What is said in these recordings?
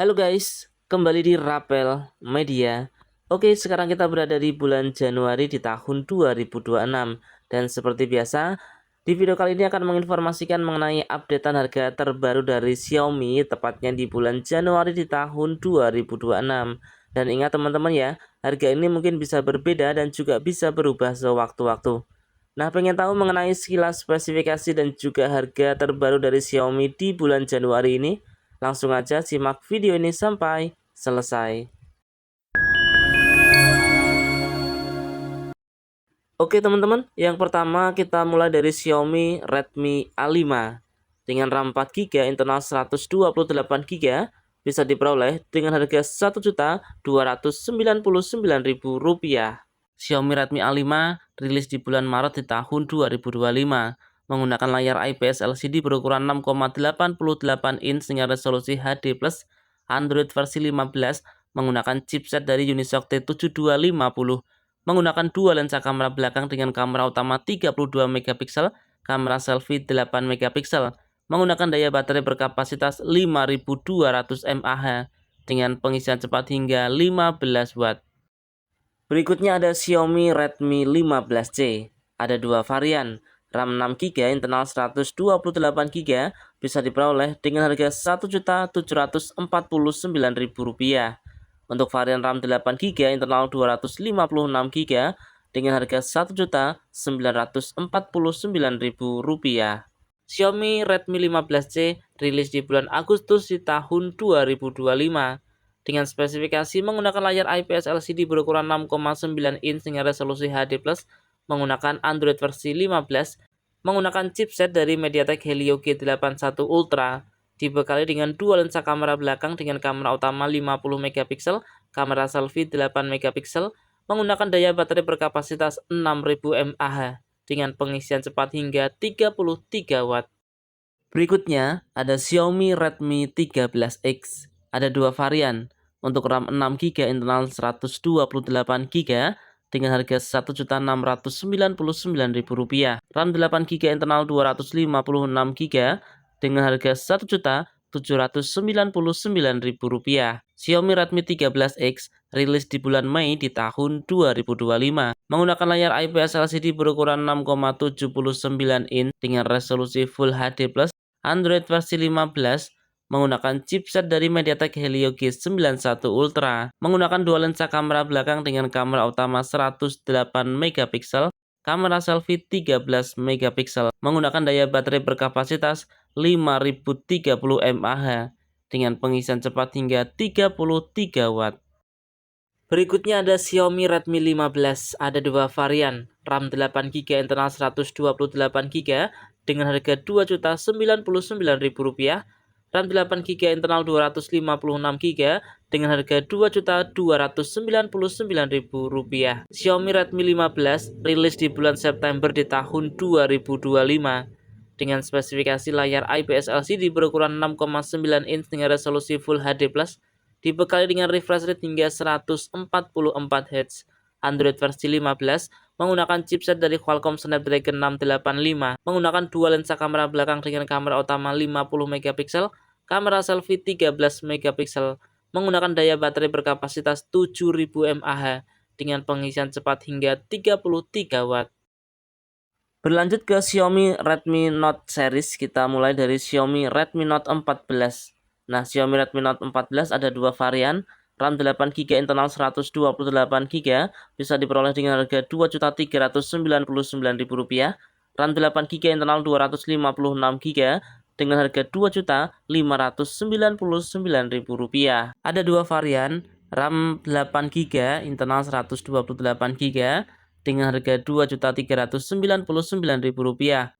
Halo guys, kembali di Rapel Media. Oke, sekarang kita berada di bulan Januari di tahun 2026. Dan seperti biasa, di video kali ini akan menginformasikan mengenai updatean harga terbaru dari Xiaomi, tepatnya di bulan Januari di tahun 2026. Dan ingat teman-teman ya, harga ini mungkin bisa berbeda dan juga bisa berubah sewaktu-waktu. Nah, pengen tahu mengenai sekilas spesifikasi dan juga harga terbaru dari Xiaomi di bulan Januari ini? Langsung aja simak video ini sampai selesai. Oke teman-teman, yang pertama kita mulai dari Xiaomi Redmi A5 dengan RAM 4GB, internal 128GB, bisa diperoleh dengan harga Rp1.299.000. Xiaomi Redmi A5 rilis di bulan Maret di tahun 2025, menggunakan layar IPS LCD berukuran 6,88 inch dengan resolusi HD+, Android versi 15, menggunakan chipset dari Unisoc T7250, menggunakan dua lensa kamera belakang dengan kamera utama 32 megapiksel, kamera selfie 8 megapiksel, menggunakan daya baterai berkapasitas 5200 mAh dengan pengisian cepat hingga 15 watt. Berikutnya ada Xiaomi Redmi 15C. Ada dua varian, RAM 6GB, internal 128GB, bisa diperoleh dengan harga Rp1.749.000. Untuk varian RAM 8GB, internal 256GB, dengan harga Rp1.949.000. Xiaomi Redmi 15C rilis di bulan Agustus di tahun 2025 dengan spesifikasi menggunakan layar IPS LCD berukuran 6,9 inch dengan resolusi HD+, menggunakan Android versi 15, menggunakan chipset dari MediaTek Helio G81 Ultra, dibekali dengan dua lensa kamera belakang dengan kamera utama 50 megapiksel, kamera selfie 8 megapiksel, menggunakan daya baterai berkapasitas 6000 mAh dengan pengisian cepat hingga 33 watt. Berikutnya ada Xiaomi Redmi 13X. Ada dua varian. Untuk RAM 6GB, internal 128GB dengan harga Rp1.699.000. RAM 8GB, internal 256GB dengan harga Rp1.799.000. Xiaomi Redmi 13X rilis di bulan Mei di tahun 2025, menggunakan layar IPS LCD berukuran 6,79 inch dengan resolusi Full HD+, Android versi 15, menggunakan chipset dari MediaTek Helio G91 Ultra, menggunakan dua lensa kamera belakang dengan kamera utama 108 megapiksel, kamera selfie 13 megapiksel, menggunakan daya baterai berkapasitas 5030 mAh dengan pengisian cepat hingga 33 watt. Berikutnya ada Xiaomi Redmi 15. Ada dua varian, RAM 8GB, internal 128GB dengan harga Rp2.099.000, RAM 8GB, internal 256GB dengan harga Rp2.299.000. Xiaomi Redmi 15 rilis di bulan September di tahun 2025 dengan spesifikasi layar IPS LCD berukuran 6,9 inch dengan resolusi Full HD+, dibekali dengan refresh rate hingga 144 Hz. Android versi 15 menggunakan chipset dari Qualcomm Snapdragon 685, menggunakan dua lensa kamera belakang dengan kamera utama 50 megapiksel, kamera selfie 13 megapiksel, menggunakan daya baterai berkapasitas 7000 mAh dengan pengisian cepat hingga 33 watt. Berlanjut ke Xiaomi Redmi Note series, kita mulai dari Xiaomi Redmi Note 14. Nah, Xiaomi Redmi Note 14 ada dua varian, RAM 8GB, internal 128GB, bisa diperoleh dengan harga Rp2.399.000, RAM 8GB, internal 256GB dengan harga Rp2.599.000. Ada dua varian, RAM 8GB, internal 128GB, dengan harga Rp2.399.000,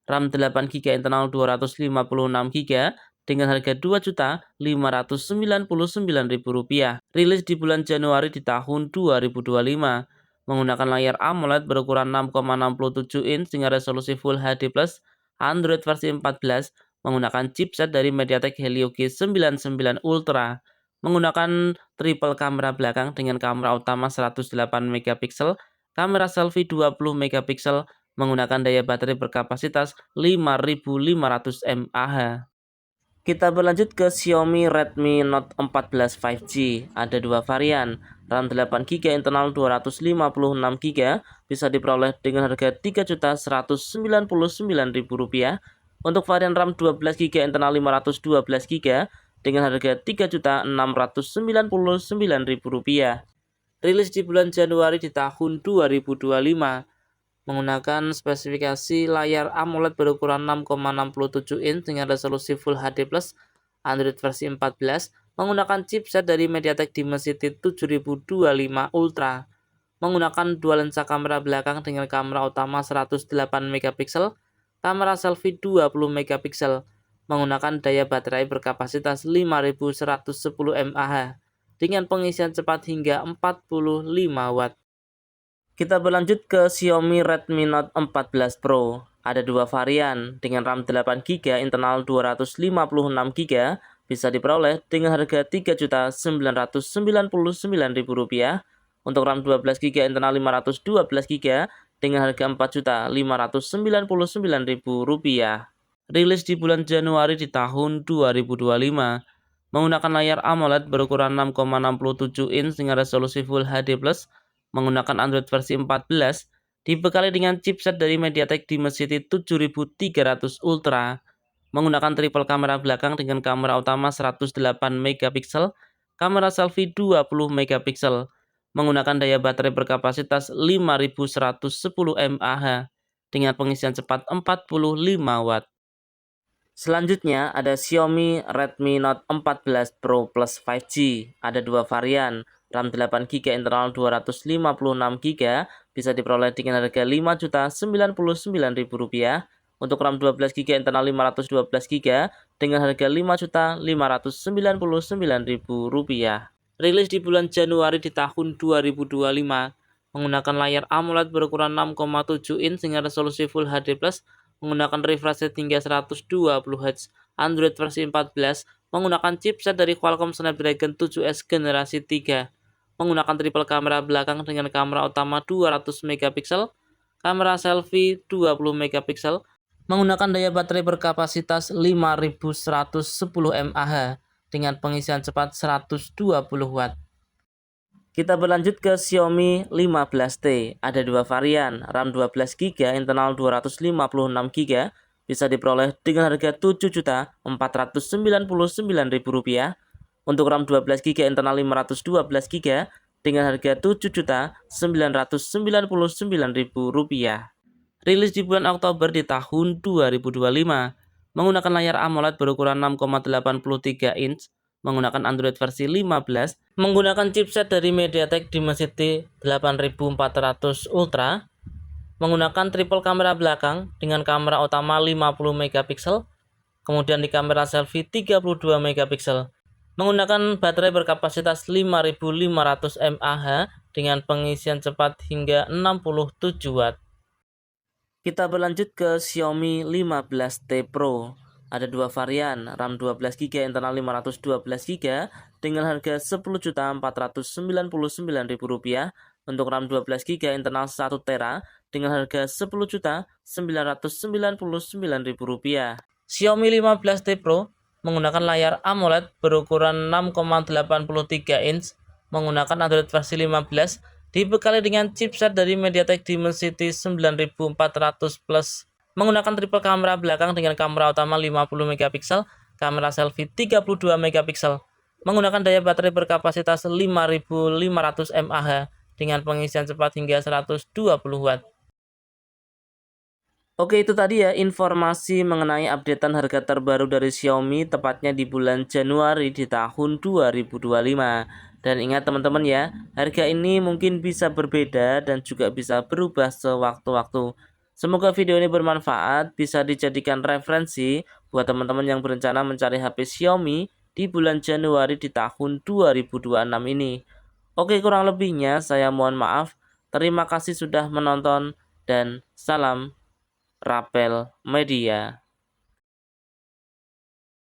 RAM 8GB, internal 256GB dengan harga Rp2.599.000. Rilis di bulan Januari di tahun 2025, menggunakan layar AMOLED berukuran 6,67 inch dengan resolusi Full HD+, Android versi 14, menggunakan chipset dari MediaTek Helio G99 Ultra, menggunakan triple kamera belakang dengan kamera utama 108 megapiksel, kamera selfie 20 megapiksel, menggunakan daya baterai berkapasitas 5500 mAh. Kita berlanjut ke Xiaomi Redmi Note 14 5G. Ada dua varian, RAM 8GB, internal 256GB, bisa diperoleh dengan harga Rp3.199.000. Untuk varian RAM 12GB, internal 512GB, dengan harga Rp3.699.000. Rilis di bulan Januari di tahun 2025. Menggunakan spesifikasi layar AMOLED berukuran 6,67 inch dengan resolusi Full HD+, Android versi 14, menggunakan chipset dari MediaTek Dimensity 7025 Ultra, menggunakan dua lensa kamera belakang dengan kamera utama 108 megapiksel, kamera selfie 20 megapiksel, menggunakan daya baterai berkapasitas 5110 mAh, dengan pengisian cepat hingga 45 watt. Kita berlanjut ke Xiaomi Redmi Note 14 Pro. Ada dua varian dengan RAM 8GB, internal 256GB, bisa diperoleh dengan harga Rp3.999.000. Untuk RAM 12GB, internal 512GB, dengan harga Rp4.599.000. Rilis di bulan Januari di tahun 2025. Menggunakan layar AMOLED berukuran 6,67 inch dengan resolusi Full HD+, menggunakan Android versi 14, dibekali dengan chipset dari MediaTek Dimensity 7300 Ultra, menggunakan triple kamera belakang dengan kamera utama 108 megapiksel, kamera selfie 20 megapiksel, menggunakan daya baterai berkapasitas 5110 mAh, dengan pengisian cepat 45 watt. Selanjutnya ada Xiaomi Redmi Note 14 Pro Plus 5G. Ada dua varian, RAM 8GB, internal 256GB, bisa diperoleh dengan harga Rp5.099.000. Untuk RAM 12GB, internal 512GB, dengan harga Rp5.599.000. Rilis di bulan Januari di tahun 2025. Menggunakan layar AMOLED berukuran 6,7 inch dengan resolusi Full HD+, menggunakan refresh rate hingga 120Hz, Android versi 14, menggunakan chipset dari Qualcomm Snapdragon 7S generasi 3, menggunakan triple kamera belakang dengan kamera utama 200 megapiksel, kamera selfie 20 megapiksel, menggunakan daya baterai berkapasitas 5110 mAh dengan pengisian cepat 120 watt. Kita berlanjut ke Xiaomi 15T. Ada dua varian, RAM 12GB, internal 256GB, bisa diperoleh dengan harga Rp7.499.000. Untuk RAM 12GB, internal 512GB, dengan harga Rp7.999.000. Rilis di bulan Oktober di tahun 2025. Menggunakan layar AMOLED berukuran 6,83 inch, menggunakan Android versi 15, menggunakan chipset dari MediaTek Dimensity 8400 Ultra, menggunakan triple kamera belakang dengan kamera utama 50 megapiksel, kemudian di kamera selfie 32 megapiksel, menggunakan baterai berkapasitas 5500 mAh dengan pengisian cepat hingga 67 watt. Kita berlanjut ke Xiaomi 15T Pro. Ada dua varian, RAM 12GB, internal 512GB, dengan harga Rp10.499.000. Untuk RAM 12GB, internal 1TB, dengan harga Rp10.999.000. Xiaomi 15T Pro menggunakan layar AMOLED berukuran 6,83 inch, menggunakan Android versi 15, dibekali dengan chipset dari MediaTek Dimensity 9400 Plus, menggunakan triple kamera belakang dengan kamera utama 50 megapiksel, kamera selfie 32 megapiksel, menggunakan daya baterai berkapasitas 5500 mAh dengan pengisian cepat hingga 120 watt. Oke, itu tadi ya informasi mengenai updatean harga terbaru dari Xiaomi tepatnya di bulan Januari di tahun 2025. Dan ingat teman-teman ya, harga ini mungkin bisa berbeda dan juga bisa berubah sewaktu-waktu. Semoga video ini bermanfaat, bisa dijadikan referensi buat teman-teman yang berencana mencari HP Xiaomi di bulan Januari di tahun 2026 ini. Oke, kurang lebihnya saya mohon maaf. Terima kasih sudah menonton dan salam Rapel Media.